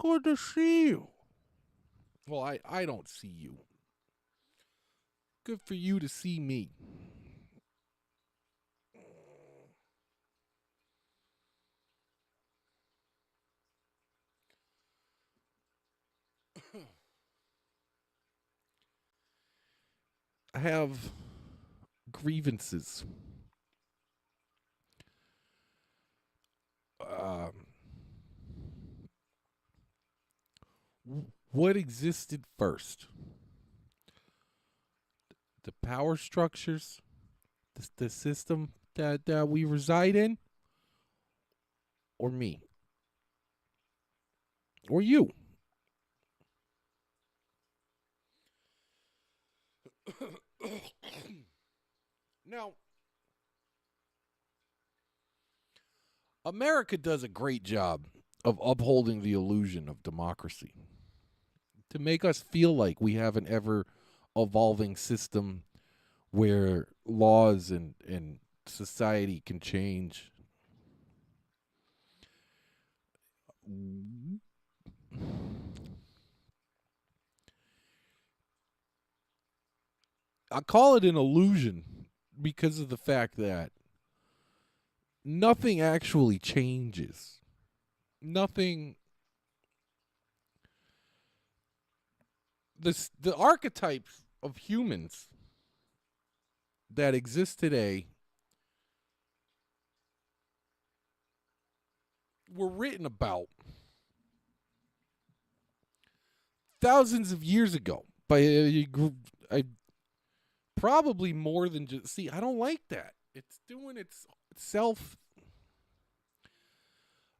Good to see you. Well, I don't see you. Good for you to see me. I have grievances. Um, what existed first? The power structures, the system that we reside in, or me, or you? Now, America does a great job of upholding the illusion of democracy to make us feel like we have an ever evolving system where laws and society can change. I call it an illusion because of the fact that nothing actually changes. Nothing. The archetypes of humans that exist today were written about thousands of years ago by a group. Probably more than just. See, I don't like that. It's doing itself.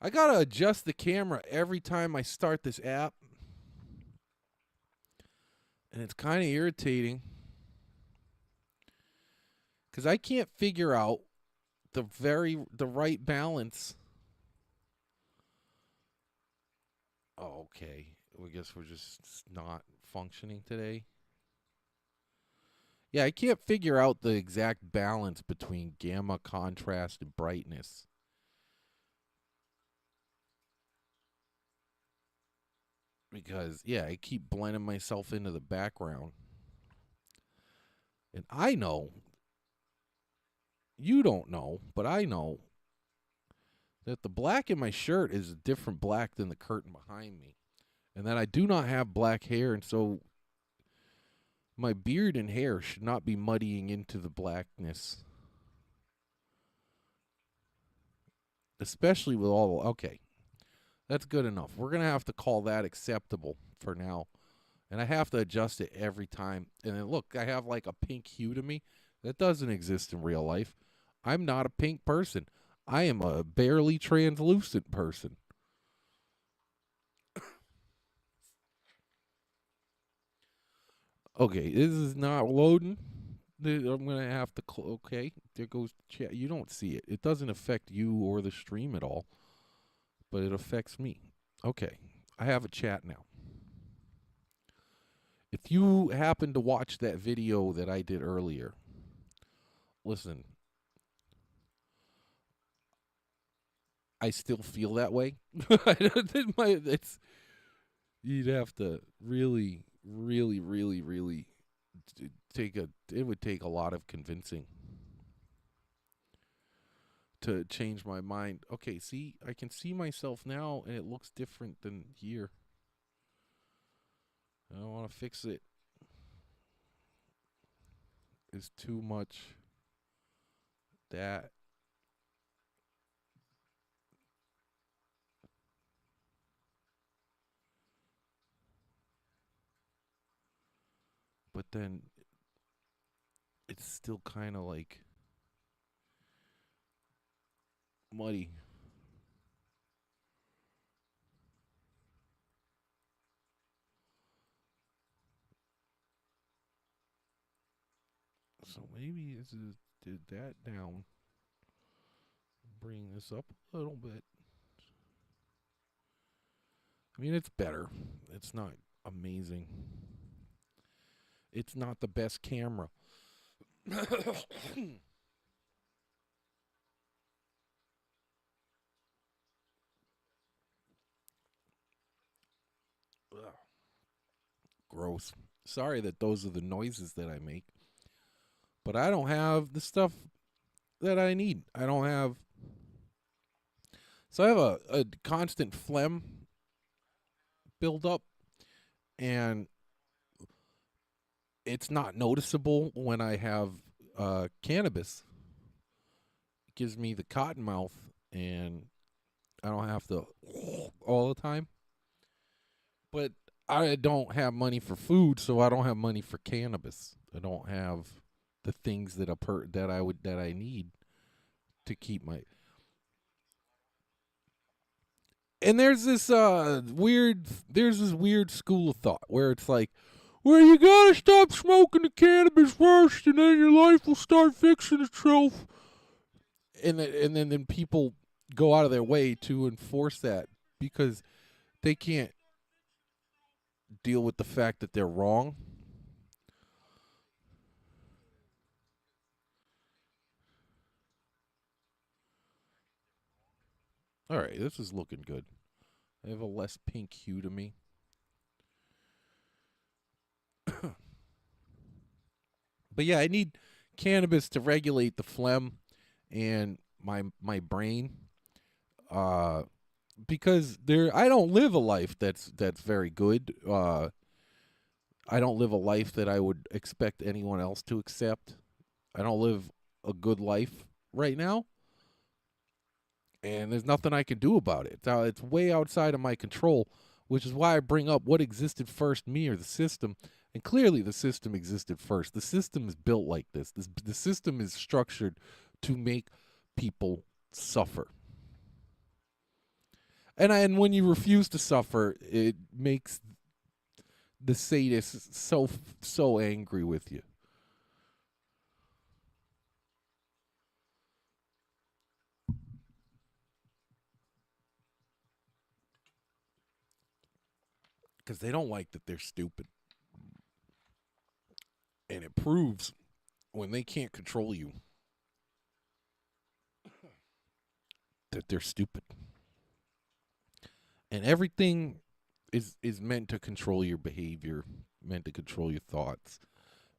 I gotta adjust the camera every time I start this app, and it's kind of irritating because I can't figure out the right balance. Oh, okay. I guess we're just not functioning today. Yeah, I can't figure out the exact balance between gamma, contrast, and brightness. Because, yeah, I keep blending myself into the background. And I know, you don't know, but I know that the black in my shirt is a different black than the curtain behind me. And that I do not have black hair, and so my beard and hair should not be muddying into the blackness. Especially with all. Okay, that's good enough. We're going to have to call that acceptable for now. And I have to adjust it every time. And then look, I have like a pink hue to me. That doesn't exist in real life. I'm not a pink person. I am a barely translucent person. Okay, this is not loading. I'm going to have to. Okay, there goes chat. You don't see it. It doesn't affect you or the stream at all, but it affects me. Okay, I have a chat now. If you happen to watch that video that I did earlier, listen, I still feel that way. It's you'd have to really, really, really, really take a. It would take a lot of convincing to change my mind. Okay, see, I can see myself now, and it looks different than here. I don't want to fix it. It's too much. That. But then it's still kind of like muddy. So maybe this is did that down. Bring this up a little bit. I mean, it's better. It's not amazing. It's not the best camera. Ugh. Gross. Sorry that those are the noises that I make. But I don't have the stuff that I need. I don't have. So I have a constant phlegm build up, and it's not noticeable when I have cannabis. It gives me the cotton mouth, and I don't have to all the time. But I don't have money for food, so I don't have money for cannabis. I don't have the things that I need to keep my. And there's this weird school of thought where it's like, well, you gotta stop smoking the cannabis first, and then your life will start fixing itself. And then people go out of their way to enforce that because they can't deal with the fact that they're wrong. All right, this is looking good. I have a less pink hue to me. But yeah, I need cannabis to regulate the phlegm and my brain. Uh, because I don't live a life that's very good. I don't live a life that I would expect anyone else to accept. I don't live a good life right now, and there's nothing I can do about it. It's way outside of my control, which is why I bring up what existed first, me or the system. And clearly the system existed first. The system is built like this. The system is structured to make people suffer. And when you refuse to suffer, it makes the sadist so angry with you. Because they don't like that they're stupid. And it proves when they can't control you that they're stupid. And everything is meant to control your behavior, meant to control your thoughts,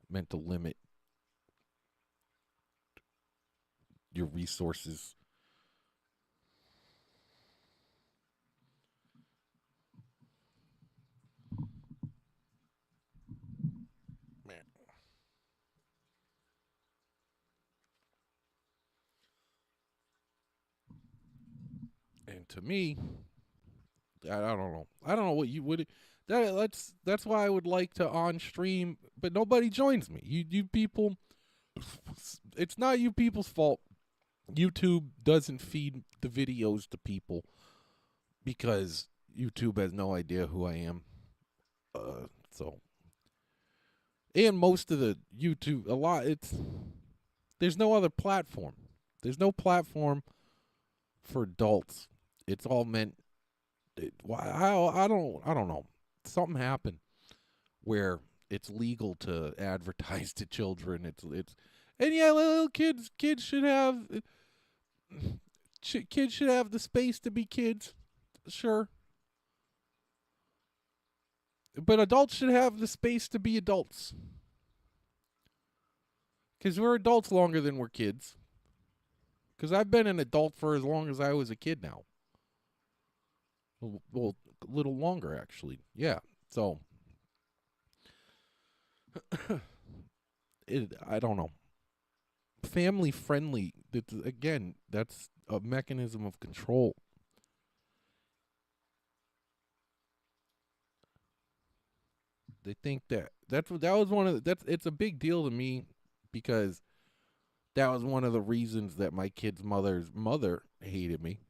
meant to limit your resources. Man. And to me, I don't know. I don't know what you would. That's why I would like to on stream, but nobody joins me. You people, it's not you people's fault. YouTube doesn't feed the videos to people because YouTube has no idea who I am. So, and most of the YouTube, there's no other platform. There's no platform for adults. It's all meant. I don't know. Something happened where it's legal to advertise to children. And yeah, little kids should have kids should have the space to be kids, sure. But adults should have the space to be adults. Because we're adults longer than we're kids. Because I've been an adult for as long as I was a kid now. Well, a little longer, actually. Yeah. So, I don't know. Family friendly. Again, that's a mechanism of control. They think that was one of it's a big deal to me because that was one of the reasons that my kid's mother's mother hated me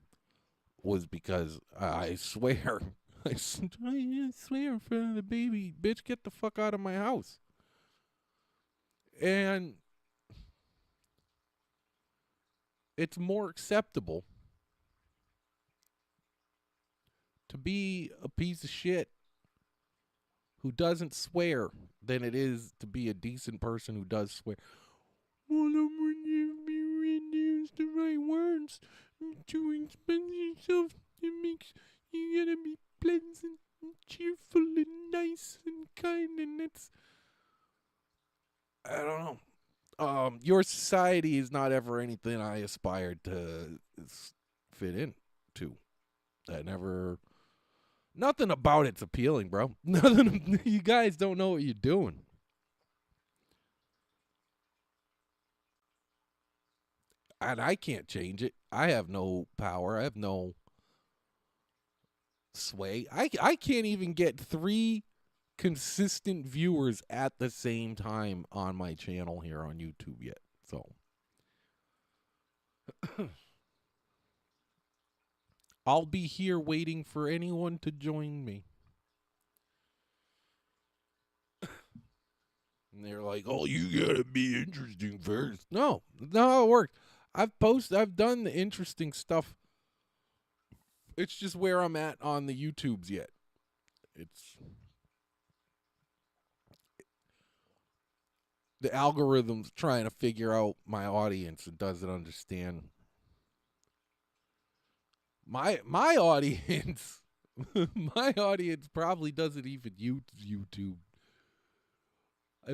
was because I swear I swear in front of the baby, bitch, get the fuck out of my house. And it's more acceptable to be a piece of shit who doesn't swear than it is to be a decent person who does swear. Well, when you use the right words to express yourself, it makes you gotta be pleasant and cheerful and your society is not ever anything I aspired to fit into. I never. Nothing about it's appealing, bro. Nothing. You guys don't know what you're doing. And I can't change it. I have no power. I have no sway. I can't even get 3 consistent viewers at the same time on my channel here on YouTube yet. So I'll be here waiting for anyone to join me. And they're like, "Oh, you gotta be interesting first." No, it works. I've done the interesting stuff. It's just where I'm at on the YouTubes yet. It's the algorithm's trying to figure out my audience and doesn't understand my audience. My audience probably doesn't even use YouTube.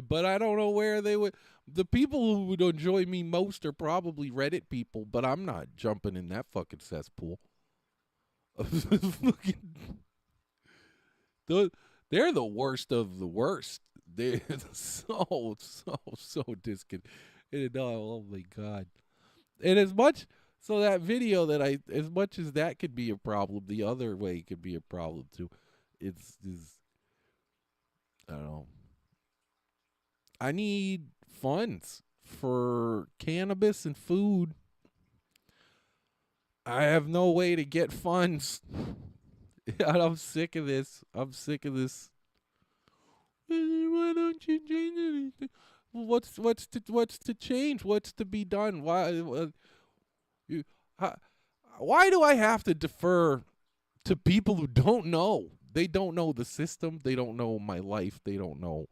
But I don't know where they would. The people who would enjoy me most are probably Reddit people, but I'm not jumping in that fucking cesspool. They're the worst of the worst. They're so disconnected. Oh my god! And as much so that video that as much as that could be a problem, the other way could be a problem too. It's I don't know. I need funds for cannabis and food. I have no way to get funds. I'm sick of this. Why don't you change anything? What's to change? What's to be done? Why do I have to defer to people who don't know? They don't know the system. They don't know my life. They don't know.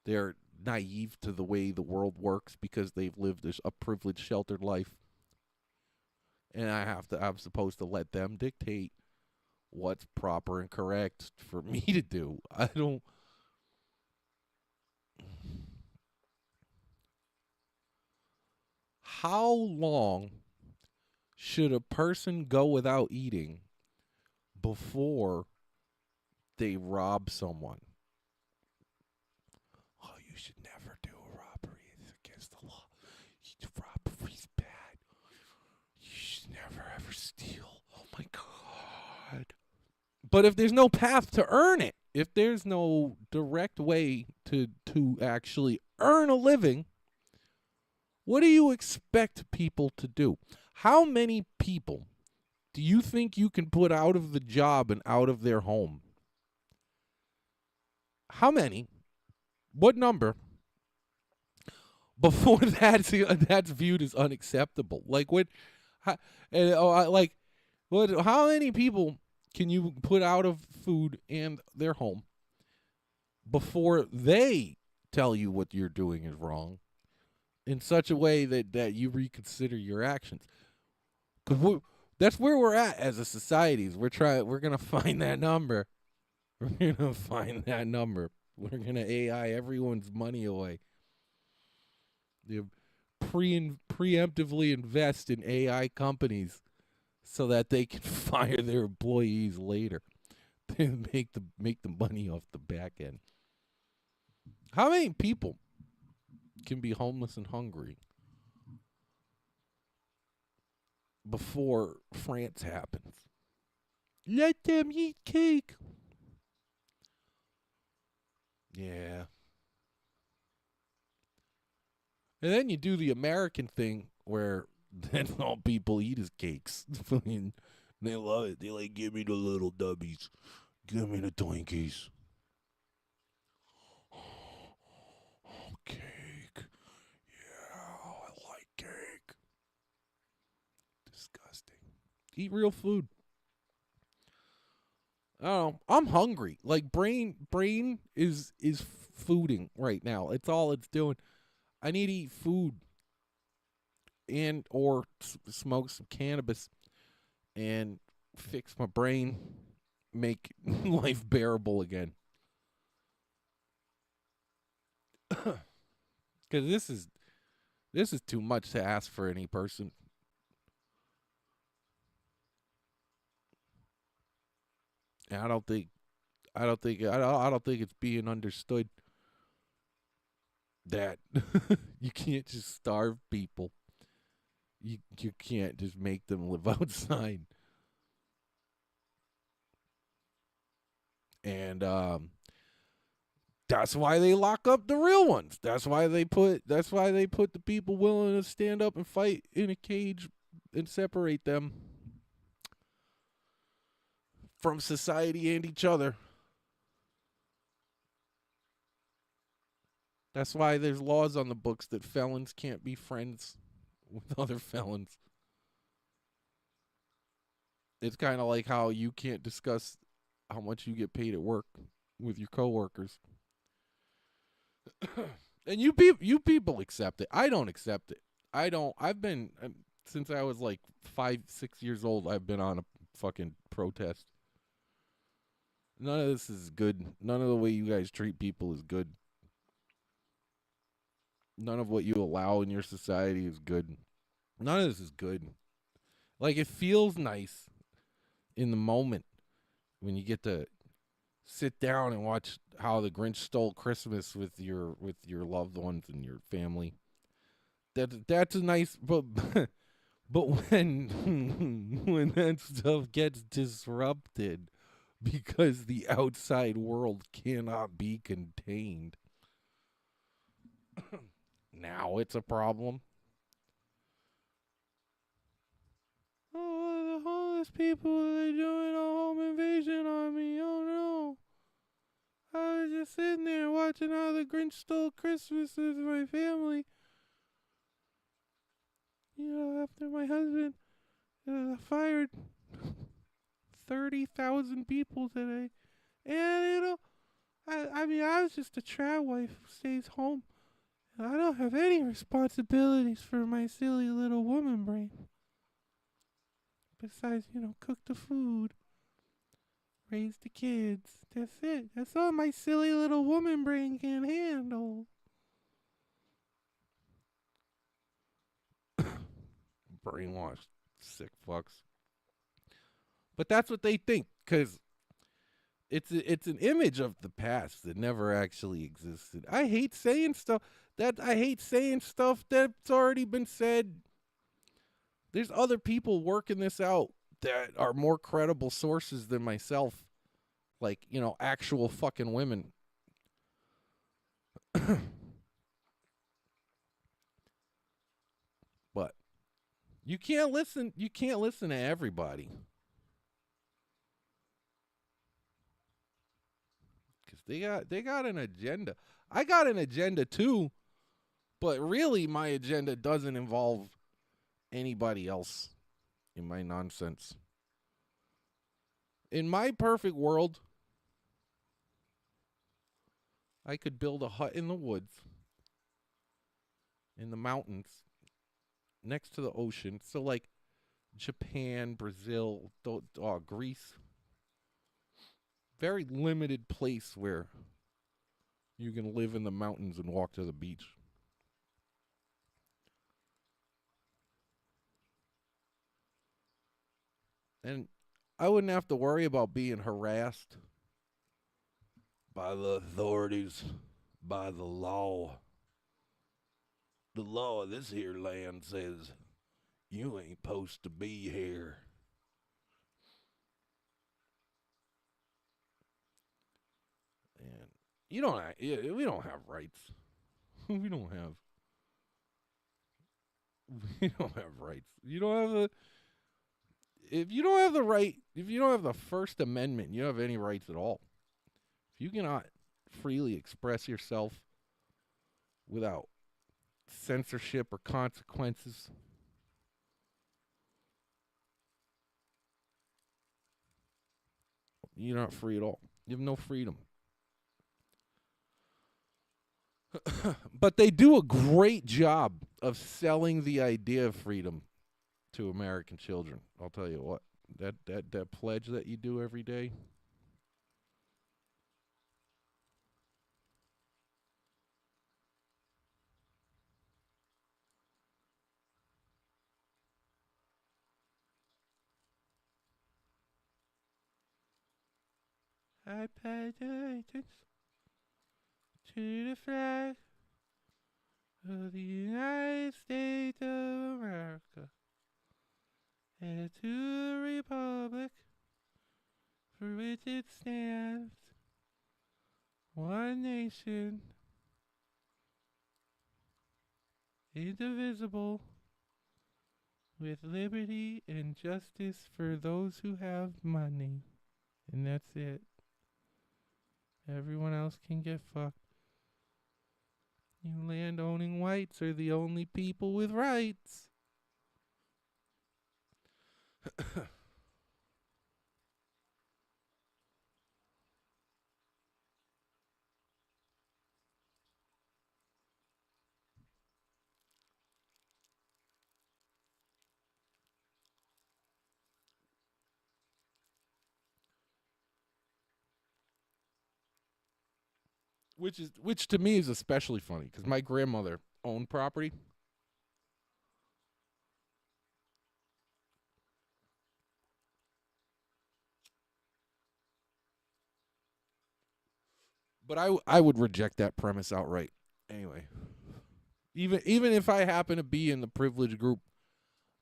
They're naive to the way the world works because they've lived a privileged, sheltered life. And I'm supposed to let them dictate what's proper and correct for me to do. I don't. How long should a person go without eating before they rob someone? Oh, you should never do a robbery. It's against the law. Robbery's bad. You should never ever steal. Oh my god. But if there's no path to earn it, if there's no direct way to actually earn a living, what do you expect people to do? How many people do you think you can put out of the job and out of their home? How many? What number? Before that's viewed as unacceptable. Like what? How many people can you put out of food and their home before they tell you what you're doing is wrong in such a way that you reconsider your actions? Because that's where we're at as a society. We're gonna find that number. We're gonna find that number. We're gonna AI everyone's money away. They preemptively invest in AI companies so that they can fire their employees later. They make the money off the back end. How many people can be homeless and hungry before France happens? Let them eat cake. Yeah. And then you do the American thing where then all people eat is cakes. I mean, they love it. They like, give me the little dubbies. Give me the Twinkies. Cake. Yeah, I like cake. Disgusting. Eat real food. I don't know. I'm hungry. Like brain is fooding right now. It's all it's doing. I need to eat food and or smoke some cannabis and fix my brain, make life bearable again. Because this is This is too much to ask for any person. And I don't think it's being understood that you can't just starve people. You can't just make them live outside. And that's why they lock up the real ones. That's why they put the people willing to stand up and fight in a cage and separate them from society and each other. That's why there's laws on the books that felons can't be friends with other felons. It's kind of like how you can't discuss how much you get paid at work with your coworkers. And you people accept it. I don't accept it. I don't. I've been since I was like 5, 6 years old. I've been on a fucking protest. None of this is good. None of the way you guys treat people is good. None of what you allow in your society is good. None of this is good. Like, it feels nice in the moment when you get to sit down and watch how the Grinch stole Christmas with your loved ones and your family. That's a nice, but but when when that stuff gets disrupted because the outside world cannot be contained, now it's a problem. Oh, the homeless people, they're doing a home invasion on me. Oh no. I was just sitting there watching how the Grinch stole Christmas with my family. After my husband fired 30,000 people today. And, I mean, I was just a trad wife who stays home. I don't have any responsibilities for my silly little woman brain. Besides, cook the food, raise the kids. That's it. That's all my silly little woman brain can handle. Brainwashed, sick fucks. But that's what they think, because it's an image of the past that never actually existed. I hate saying stuff that's already been said. There's other people working this out that are more credible sources than myself. Like, actual fucking women. But you can't listen to everybody. Cuz they got an agenda. I got an agenda too, but really my agenda doesn't involve anybody else in my nonsense. In my perfect world, I could build a hut in the woods, in the mountains, next to the ocean. So, like, Japan, Brazil, Greece. Very limited place where you can live in the mountains and walk to the beach. And I wouldn't have to worry about being harassed by the authorities, by the law. The law of this here land says you ain't supposed to be here. And we don't have rights. we don't have we don't have rights. You don't have the if you don't have the right if you don't have the First Amendment, you don't have any rights at all. If you cannot freely express yourself without censorship or consequences, you're not free at all. You have no freedom. But they do a great job of selling the idea of freedom to American children. I'll tell you what. That pledge that you do every day. I pledge allegiance to the flag of the United States of America and to the republic for which it stands, one nation, indivisible, with liberty and justice for those who have money. And that's it. Everyone else can get fucked. You land-owning whites are the only people with rights. Which to me is especially funny because my grandmother owned property. But I would reject that premise outright. Anyway, even if I happen to be in the privileged group,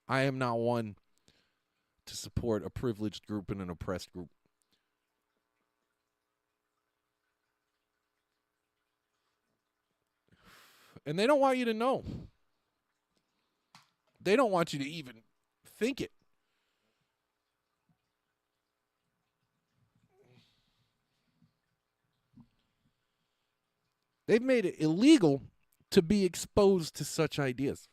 I am not one to support a privileged group and an oppressed group. And they don't want you to know. They don't want you to even think it. They've made it illegal to be exposed to such ideas.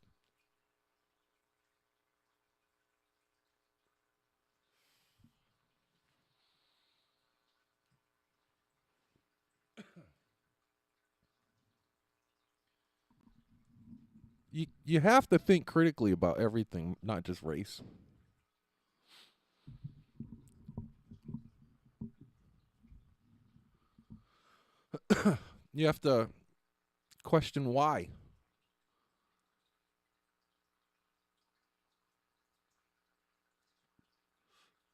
You have to think critically about everything, not just race. You have to question why.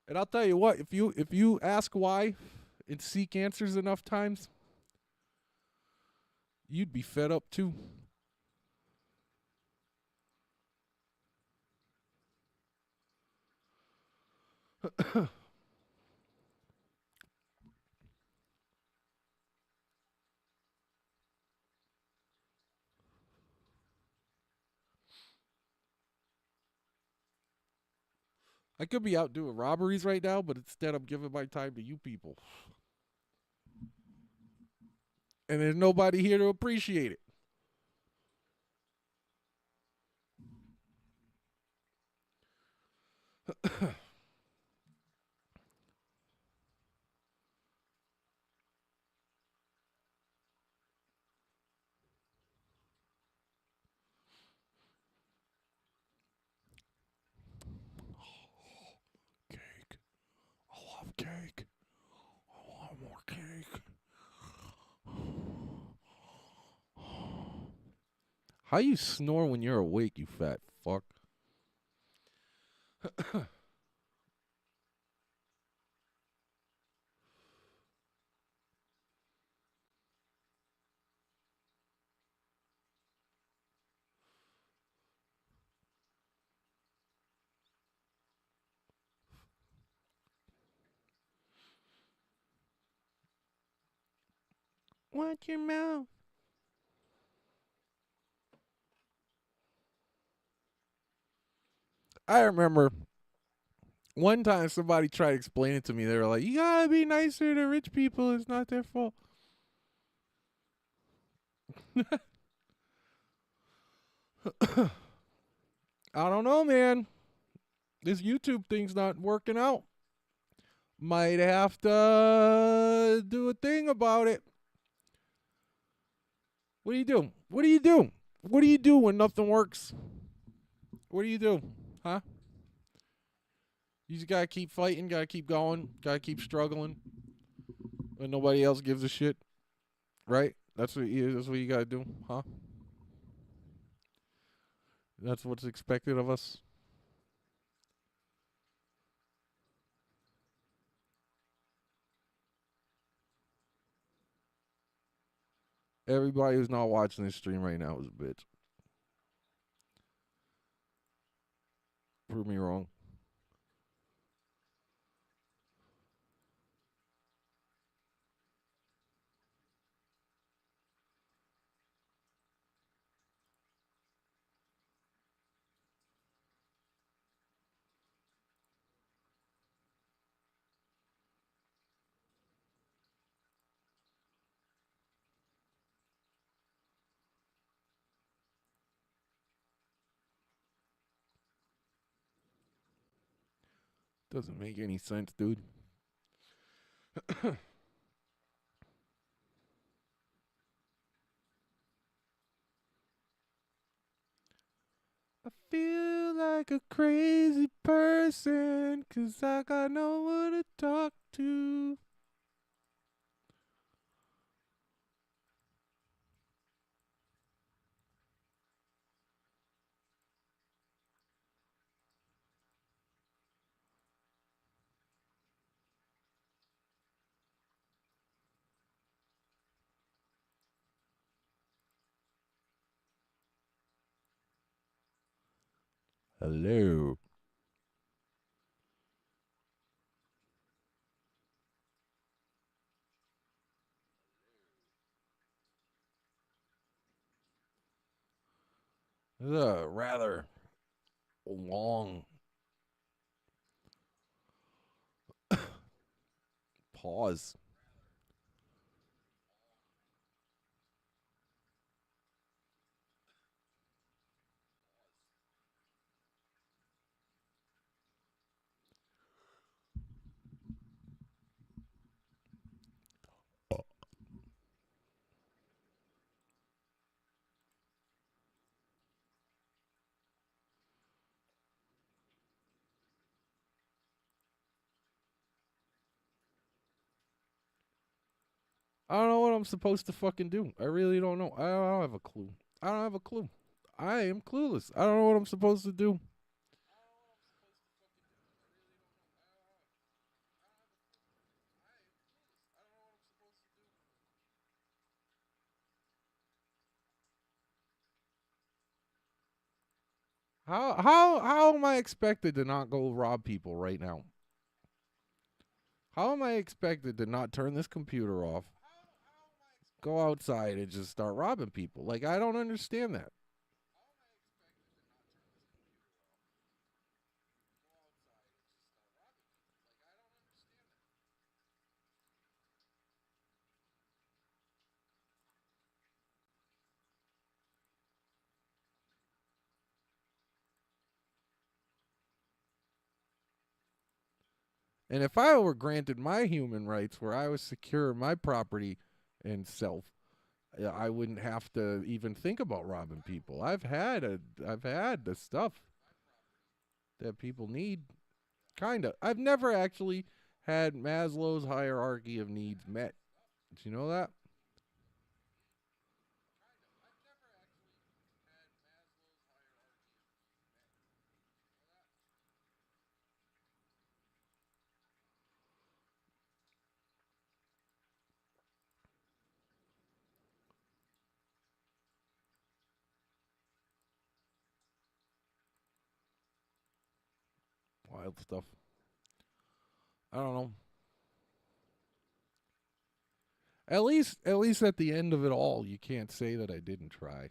And I'll tell you what, if you ask why and seek answers enough times, you'd be fed up too. I could be out doing robberies right now, but instead I'm giving my time to you people. And there's nobody here to appreciate it. Cake. I love cake. I want more cake. How you snore when you're awake, you fat fuck? Watch your mouth. I remember one time somebody tried to explain it to me. They were like, you gotta be nicer to rich people. It's not their fault. I don't know, man. This YouTube thing's not working out. Might have to do a thing about it. What do you do? What do you do? What do you do when nothing works? What do you do? Huh? You just gotta keep fighting, gotta keep going, gotta keep struggling. When nobody else gives a shit. Right? That's what you gotta do, huh? That's what's expected of us. Everybody who's not watching this stream right now is a bitch. Prove me wrong. Doesn't make any sense, dude. I feel like a crazy person 'cause I got no one to talk to. Hello. This is a rather long pause. I don't know what I'm supposed to fucking do. I really don't know. I don't have a clue. I don't have a clue. I am clueless. I don't know what I'm supposed to do. How am I expected to not go rob people right now? How am I expected to not turn this computer off, go outside and just start robbing people? Like, I don't understand that. And if I were granted my human rights where I was secure in my property and self, I wouldn't have to even think about robbing people. I've had the stuff that people need. Kind of. I've never actually had Maslow's hierarchy of needs met. Did you know that? Wild stuff. I don't know. At least at the end of it all, you can't say that I didn't try.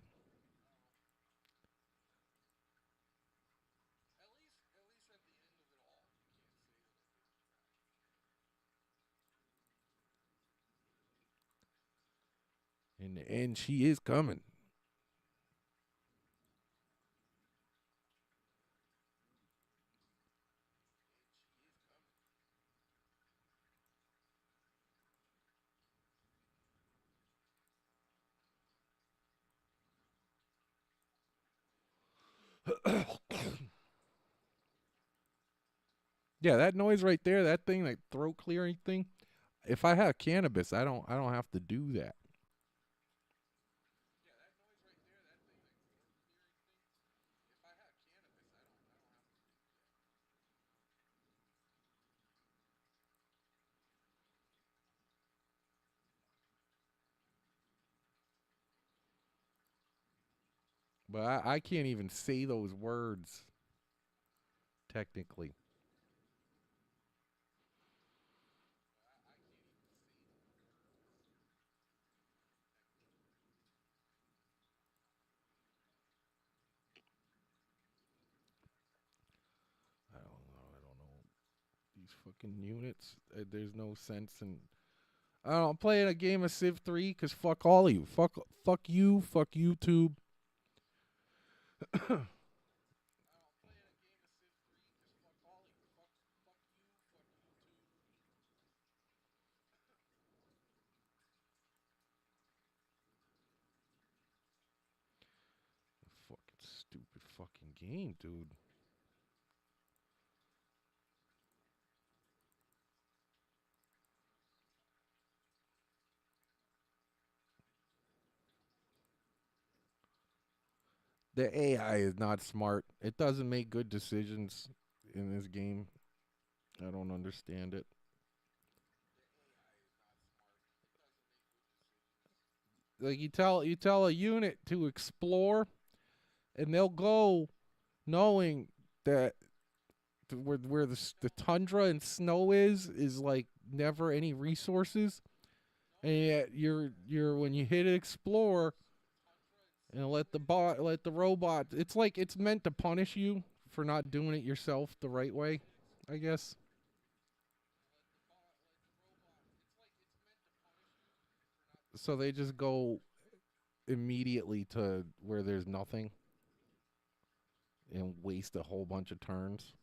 In the end, she is coming. Yeah, that noise right there, that thing, that throat clearing thing. If I have cannabis, I don't have to do that. But I can't even say those words technically. I don't know. I don't know. These fucking units. There's no sense in. I don't know. I'm playing a game of Civ 3 because fuck all of you. Fuck you. Fuck YouTube. Fucking stupid fucking game, dude. The AI is not smart. It doesn't make good decisions in this game. I don't understand it. Like you tell a unit to explore, and they'll go knowing that where the tundra and snow is like never any resources, and yet you're when you hit explore and let the robot. It's like it's meant to punish you for not doing it yourself the right way, I guess. So they just go immediately to where there's nothing and waste a whole bunch of turns.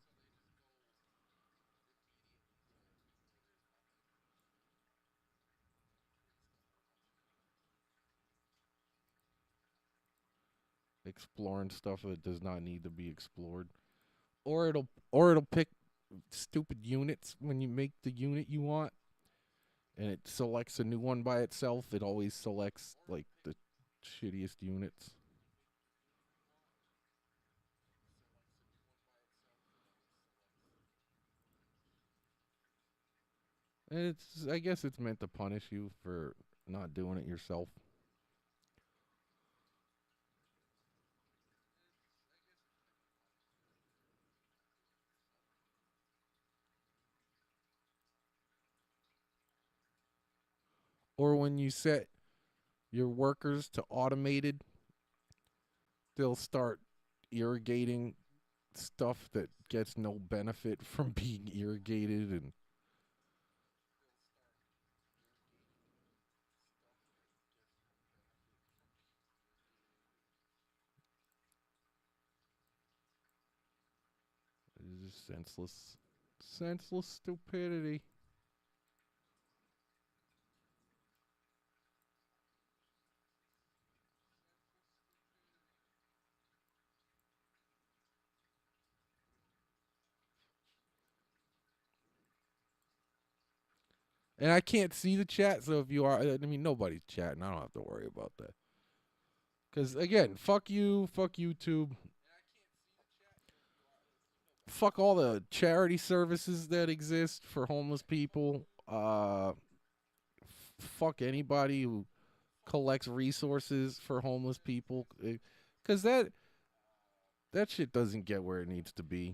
Exploring stuff that does not need to be explored. Or it'll pick stupid units when you make the unit you want and it selects a new one by itself. It always selects like the shittiest units. And it's I guess it's meant to punish you for not doing it yourself. Or when you set your workers to automated, they'll start irrigating stuff that gets no benefit from being irrigated and it's just senseless stupidity. And I can't see the chat, so if you are, I mean, nobody's chatting. I don't have to worry about that. Because again, fuck you, fuck YouTube, fuck all the charity services that exist for homeless people. Fuck anybody who collects resources for homeless people. Because that shit doesn't get where it needs to be.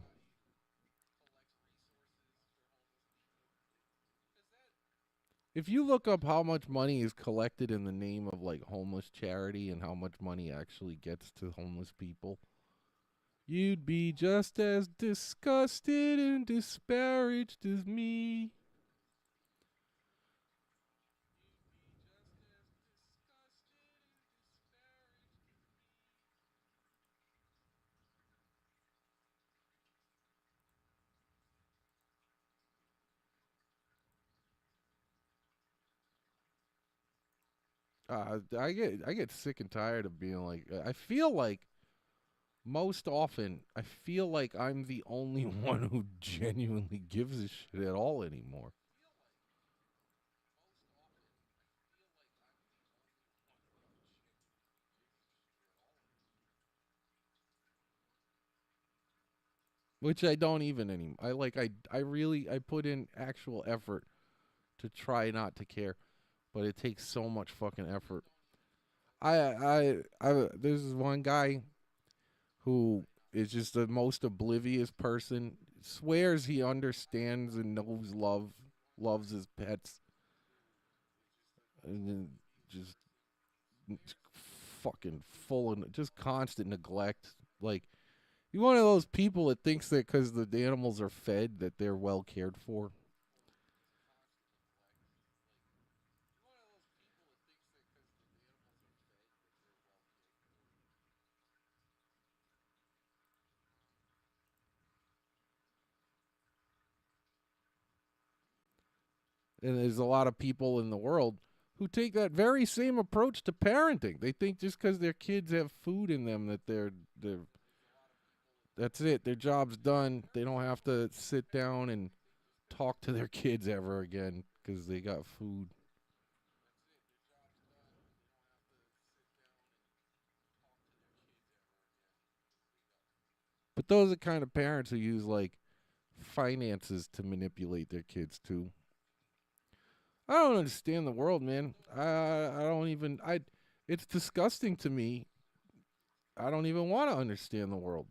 If you look up how much money is collected in the name of like homeless charity and how much money actually gets to homeless people, you'd be just as disgusted and disparaged as me. I get sick and tired of being like I feel like most often I feel like I'm the only one who genuinely gives a shit at all anymore. Which I don't even anymore. I put in actual effort to try not to care, but it takes so much fucking effort. I there's this one guy. who is just the most oblivious person, swears he understands and knows loves his pets, and then just fucking full of just constant neglect. Like, you one of those people that thinks that because the animals are fed that they're well cared for. And there's a lot of people in the world who take that very same approach to parenting. They think just because their kids have food in them that they're that's it. Their job's done. They don't have to sit down and talk to their kids ever again because they got food. But those are the kind of parents who use like finances to manipulate their kids too. I don't understand the world, man. I don't even I. It's disgusting to me. I don't even want to understand the world.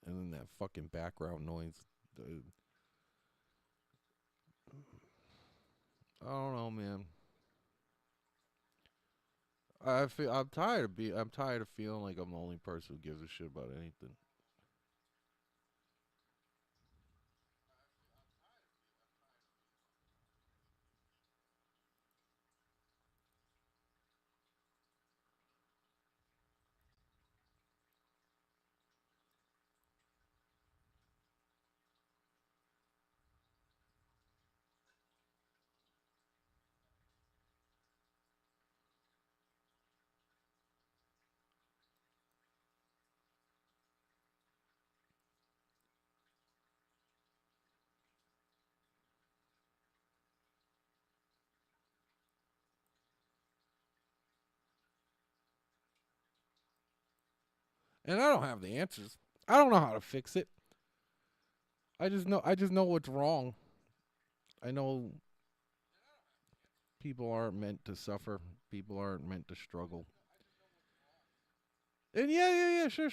And then that fucking background noise. I don't know, man. I'm tired of feeling like I'm the only person who gives a shit about anything. And I don't have the answers. I don't know how to fix it. I just know what's wrong. I know people aren't meant to suffer. People aren't meant to struggle. And yeah, sure.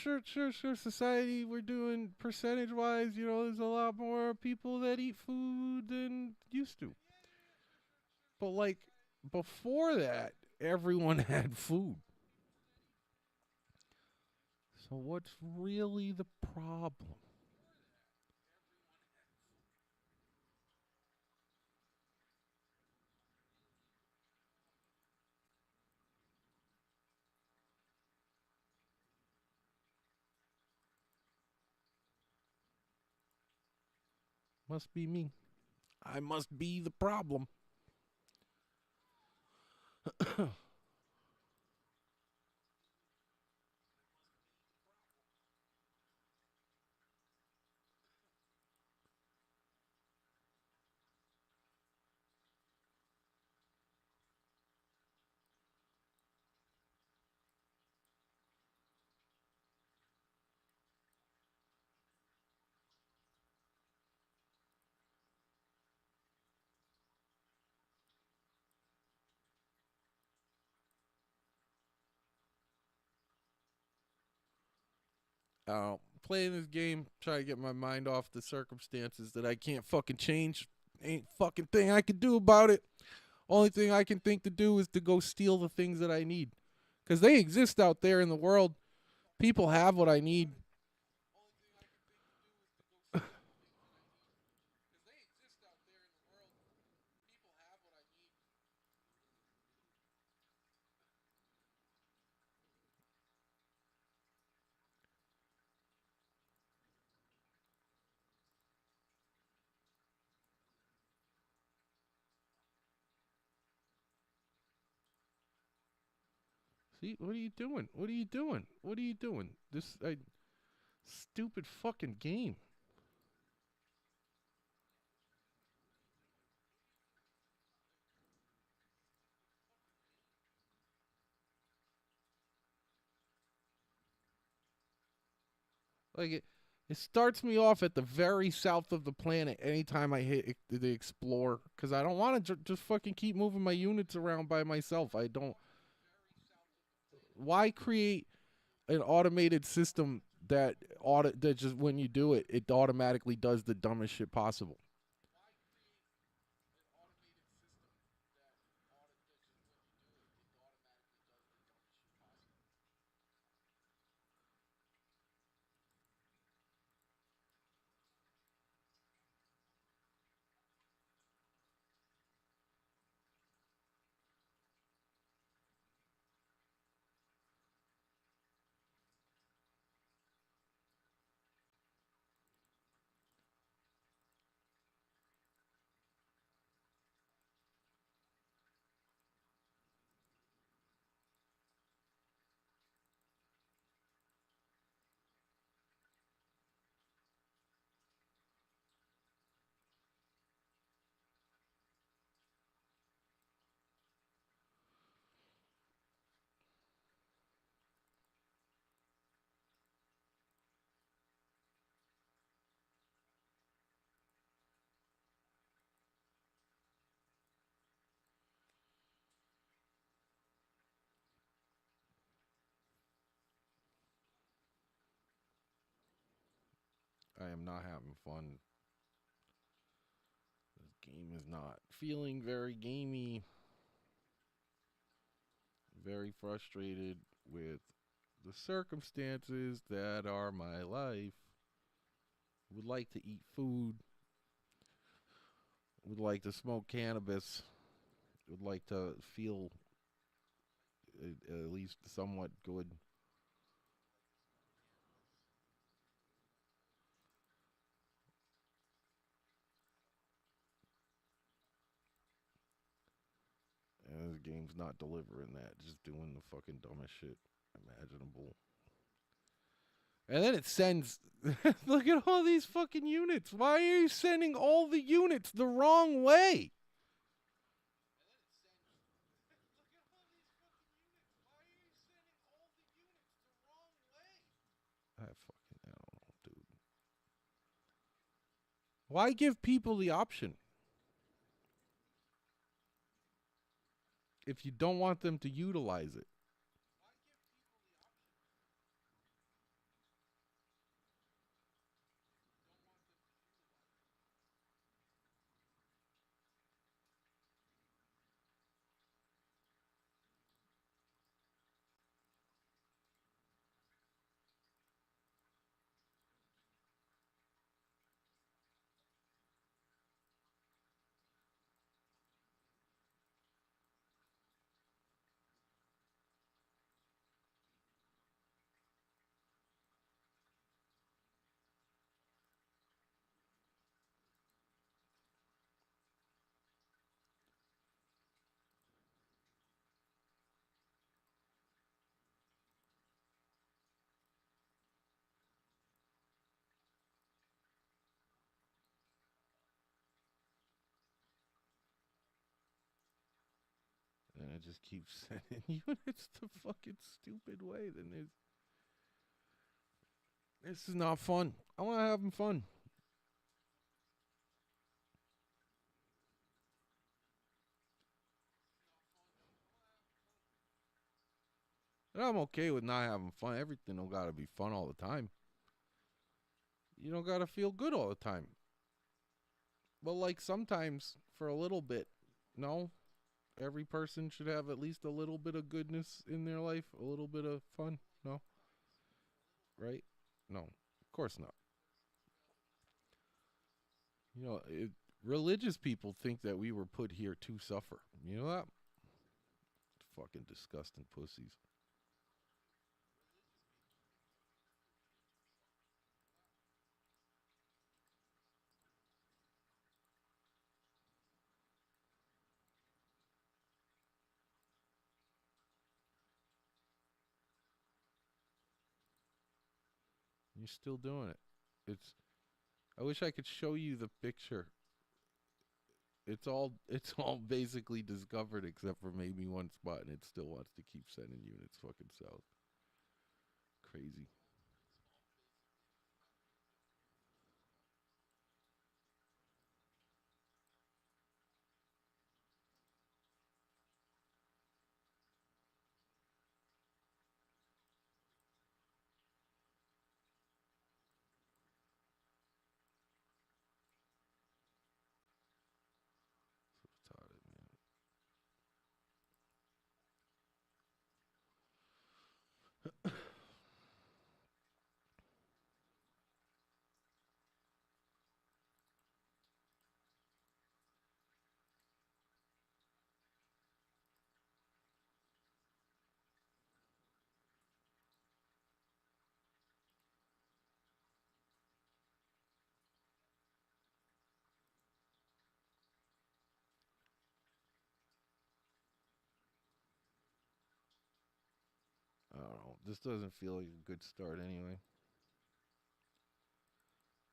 Society, we're doing percentage wise, there's a lot more people that eat food than used to. But like before that, everyone had food. So what's really the problem? Must be me. I must be the problem. Playing this game, try to get my mind off the circumstances that I can't fucking change. Ain't fucking thing I can do about it. Only thing I can think to do is to go steal the things that I need. Because they exist out there in the world. People have what I need. See, what are you doing? What are you doing? What are you doing? This stupid fucking game. Like it starts me off at the very south of the planet anytime I hit the explore because I don't want to just fucking keep moving my units around by myself. I don't. Why create an automated system that just when you do it, it automatically does the dumbest shit possible? I am not having fun. This game is not feeling very gamey. Very frustrated with the circumstances that are my life. Would like to eat food. Would like to smoke cannabis. Would like to feel at least somewhat good. And this game's not delivering that. Just doing the fucking dumbest shit imaginable. And then it sends. Look at all these fucking units. Why are you sending all the units the wrong way? I don't know, dude. Why give people the option if you don't want them to utilize it? And it just keeps sending units the fucking stupid way. Then this is not fun. I want to have them fun. And I'm okay with not having fun. Everything don't gotta be fun all the time. You don't gotta feel good all the time. But like sometimes for a little bit, no. Every person should have at least a little bit of goodness in their life, a little bit of fun. No, right? No, of course not. You know, religious people think that we were put here to suffer. You know that? Fucking disgusting pussies. You're still doing it. It's. I wish I could show you the picture. It's all basically discovered except for maybe one spot, and it still wants to keep sending units fucking south. Crazy. Retarded, man. I don't know. This doesn't feel like a good start anyway.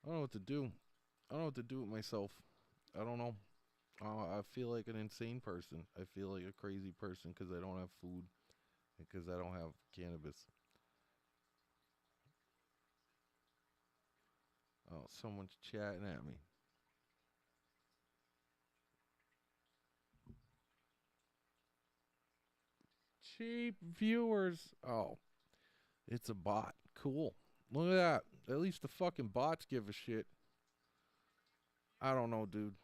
I don't know what to do. I don't know what to do with myself. I don't know. I feel like an insane person. I feel like a crazy person because I don't have food and because I don't have cannabis. Oh, someone's chatting at me. Cheap viewers. Oh, it's a bot. Cool. Look at that. At least the fucking bots give a shit. I don't know, dude.